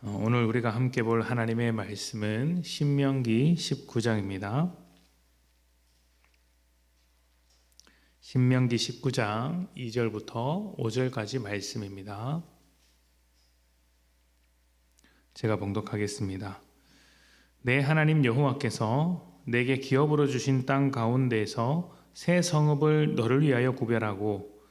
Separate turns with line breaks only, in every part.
오늘 우리가 함께 볼 하나님의 말씀은 신명기 19장입니다. 신명기 19장 2절부터 5절까지 말씀입니다. 제가 봉독하겠습니다. 내 하나님 여호와께서 내게 기업으로 주신 땅 가운데에서 새 성읍을 너를 위하여 구별하고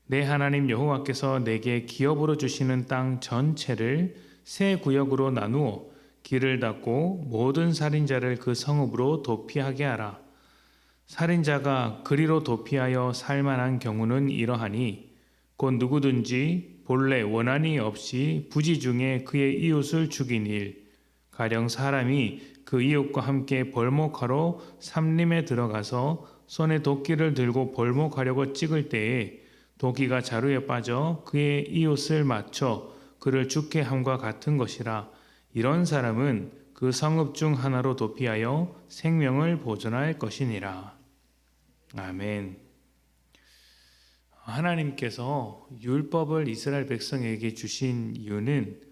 내 하나님 여호와께서 내게 기업으로 주시는 땅 전체를 새 구역으로 나누어 길을 닫고 모든 살인자를 그 성읍으로 도피하게 하라. 살인자가 그리로 도피하여 살만한 경우는 이러하니 곧 누구든지 본래 원한이 없이 부지 중에 그의 이웃을 죽인 일, 가령 사람이 그 이웃과 함께 벌목하러 삼림에 들어가서 손에 도끼를 들고 벌목하려고 찍을 때에 도끼가 자루에 빠져 그의 이웃을 맞춰 그를 죽게 함과 같은 것이라. 이런 사람은 그 성읍 중 하나로 도피하여 생명을 보존할 것이니라. 아멘. 하나님께서 율법을 이스라엘 백성에게 주신 이유는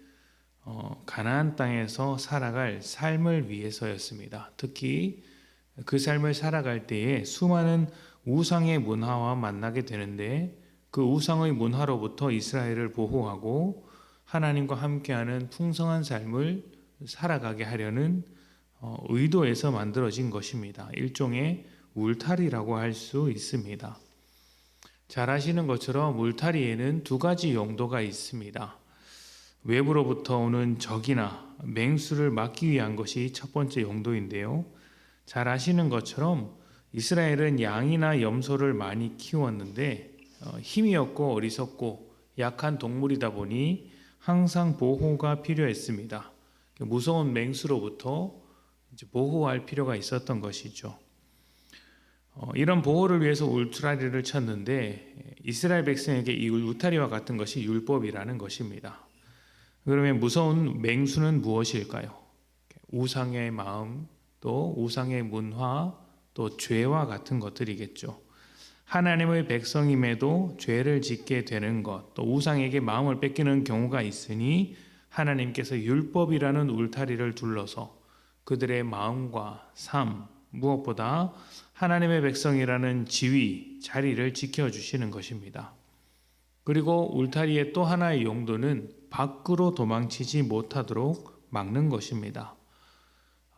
가나안 땅에서 살아갈 삶을 위해서였습니다. 특히 그 삶을 살아갈 때에 수많은 우상의 문화와 만나게 되는데 그 우상의 문화로부터 이스라엘을 보호하고 하나님과 함께하는 풍성한 삶을 살아가게 하려는 의도에서 만들어진 것입니다. 일종의 울타리라고 할 수 있습니다. 잘 아시는 것처럼 울타리에는 두 가지 용도가 있습니다. 외부로부터 오는 적이나 맹수를 막기 위한 것이 첫 번째 용도인데요. 잘 아시는 것처럼 이스라엘은 양이나 염소를 많이 키웠는데 힘이 없고 어리석고 약한 동물이다 보니 항상 보호가 필요했습니다. 무서운 맹수로부터 보호할 필요가 있었던 것이죠. 이런 보호를 위해서 울타리를 쳤는데 이스라엘 백성에게 이 울타리와 같은 것이 율법이라는 것입니다. 그러면 무서운 맹수는 무엇일까요? 우상의 마음, 또 우상의 문화, 또 죄와 같은 것들이겠죠. 하나님의 백성임에도 죄를 짓게 되는 것, 또 우상에게 마음을 뺏기는 경우가 있으니 하나님께서 율법이라는 울타리를 둘러서 그들의 마음과 삶, 무엇보다 하나님의 백성이라는 지위, 자리를 지켜주시는 것입니다. 그리고 울타리의 또 하나의 용도는 밖으로 도망치지 못하도록 막는 것입니다.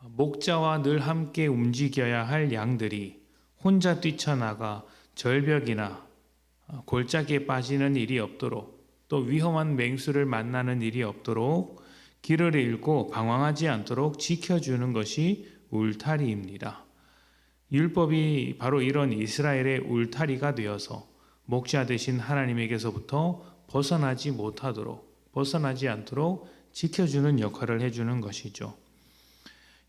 목자와 늘 함께 움직여야 할 양들이 혼자 뛰쳐나가 절벽이나 골짜기에 빠지는 일이 없도록, 또 위험한 맹수를 만나는 일이 없도록 길을 잃고 방황하지 않도록 지켜주는 것이 울타리입니다. 율법이 바로 이런 이스라엘의 울타리가 되어서 목자 되신 하나님에게서부터 벗어나지 않도록 지켜주는 역할을 해주는 것이죠.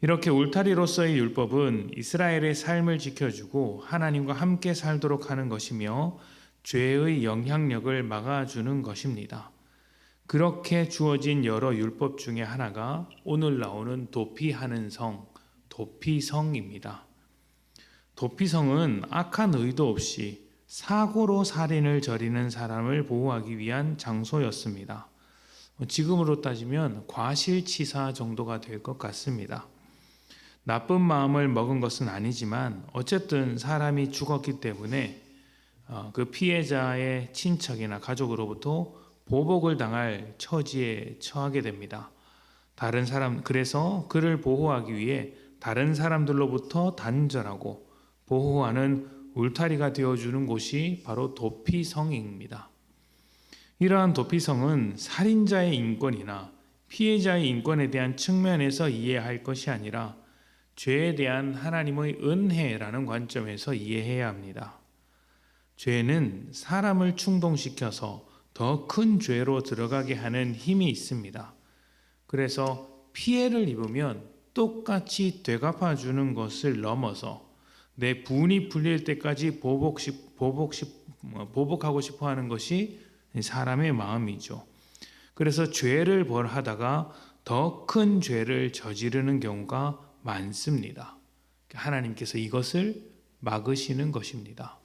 이렇게 울타리로서의 율법은 이스라엘의 삶을 지켜주고 하나님과 함께 살도록 하는 것이며 죄의 영향력을 막아주는 것입니다. 그렇게 주어진 여러 율법 중에 하나가 오늘 나오는 도피하는 성, 도피성입니다. 도피성은 악한 의도 없이 사고로 살인을 저지르는 사람을 보호하기 위한 장소였습니다. 지금으로 따지면 과실치사 정도가 될 것 같습니다. 나쁜 마음을 먹은 것은 아니지만 어쨌든 사람이 죽었기 때문에 그 피해자의 친척이나 가족으로부터 보복을 당할 처지에 처하게 됩니다. 그래서 그를 보호하기 위해 다른 사람들로부터 단절하고 보호하는 울타리가 되어주는 곳이 바로 도피성입니다. 이러한 도피성은 살인자의 인권이나 피해자의 인권에 대한 측면에서 이해할 것이 아니라 죄에 대한 하나님의 은혜라는 관점에서 이해해야 합니다. 죄는 사람을 충동시켜서 더 큰 죄로 들어가게 하는 힘이 있습니다. 그래서 피해를 입으면 똑같이 되갚아주는 것을 넘어서 내 분이 풀릴 때까지 보복하고 싶어 하는 것이 사람의 마음이죠. 그래서 죄를 벌하다가 더 큰 죄를 저지르는 경우가 많습니다. 하나님께서 이것을 막으시는 것입니다.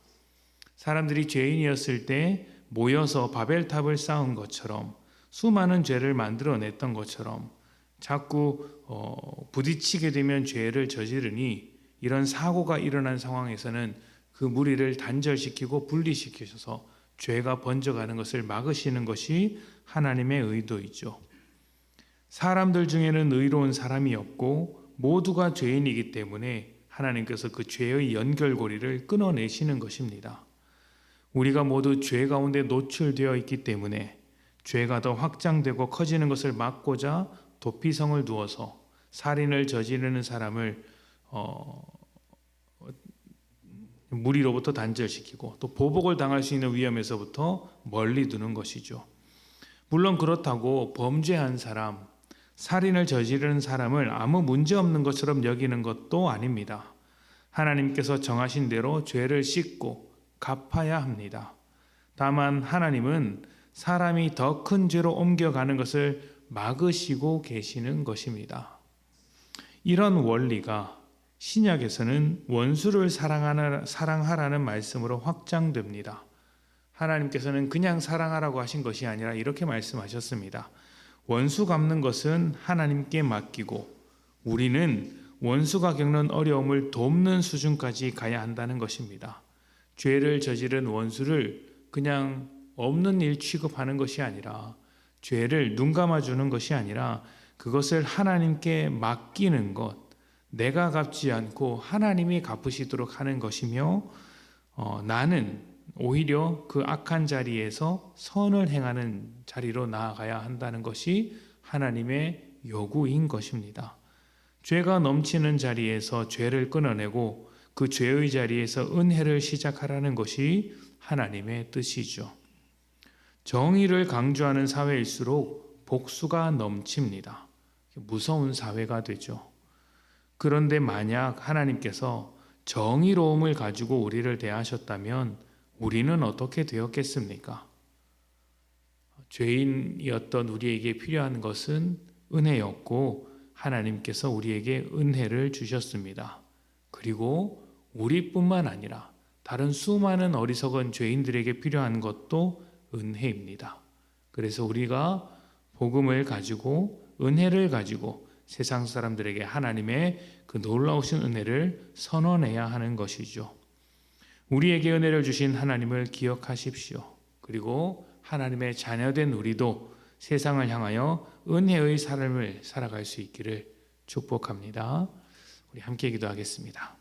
사람들이 죄인이었을 때 모여서 바벨탑을 쌓은 것처럼 수많은 죄를 만들어냈던 것처럼 자꾸 부딪히게 되면 죄를 저지르니 이런 사고가 일어난 상황에서는 그 무리를 단절시키고 분리시키셔서 죄가 번져가는 것을 막으시는 것이 하나님의 의도이죠. 사람들 중에는 의로운 사람이 없고 모두가 죄인이기 때문에 하나님께서 그 죄의 연결고리를 끊어내시는 것입니다. 우리가 모두 죄 가운데 노출되어 있기 때문에 죄가 더 확장되고 커지는 것을 막고자 도피성을 두어서 살인을 저지르는 사람을 무리로부터 단절시키고 또 보복을 당할 수 있는 위험에서부터 멀리 두는 것이죠. 물론 그렇다고 범죄한 사람, 살인을 저지르는 사람을 아무 문제 없는 것처럼 여기는 것도 아닙니다. 하나님께서 정하신 대로 죄를 씻고 갚아야 합니다. 다만 하나님은 사람이 더 큰 죄로 옮겨가는 것을 막으시고 계시는 것입니다. 이런 원리가 신약에서는 원수를 사랑하라는 말씀으로 확장됩니다. 하나님께서는 그냥 사랑하라고 하신 것이 아니라 이렇게 말씀하셨습니다. 원수 갚는 것은 하나님께 맡기고 우리는 원수가 겪는 어려움을 돕는 수준까지 가야 한다는 것입니다. 죄를 저지른 원수를 그냥 없는 일 취급하는 것이 아니라 죄를 눈 감아주는 것이 아니라 그것을 하나님께 맡기는 것, 내가 갚지 않고 하나님이 갚으시도록 하는 것이며 나는 오히려 그 악한 자리에서 선을 행하는 자리로 나아가야 한다는 것이 하나님의 요구인 것입니다. 죄가 넘치는 자리에서 죄를 끊어내고 그 죄의 자리에서 은혜를 시작하라는 것이 하나님의 뜻이죠. 정의를 강조하는 사회일수록 복수가 넘칩니다. 무서운 사회가 되죠. 그런데 만약 하나님께서 정의로움을 가지고 우리를 대하셨다면 우리는 어떻게 되었겠습니까? 죄인이었던 우리에게 필요한 것은 은혜였고 하나님께서 우리에게 은혜를 주셨습니다. 그리고 우리뿐만 아니라 다른 수많은 어리석은 죄인들에게 필요한 것도 은혜입니다. 그래서 우리가 복음을 가지고 은혜를 가지고 세상 사람들에게 하나님의 그 놀라우신 은혜를 선언해야 하는 것이죠. 우리에게 은혜를 주신 하나님을 기억하십시오. 그리고 하나님의 자녀된 우리도 세상을 향하여 은혜의 삶을 살아갈 수 있기를 축복합니다. 우리 함께 기도하겠습니다.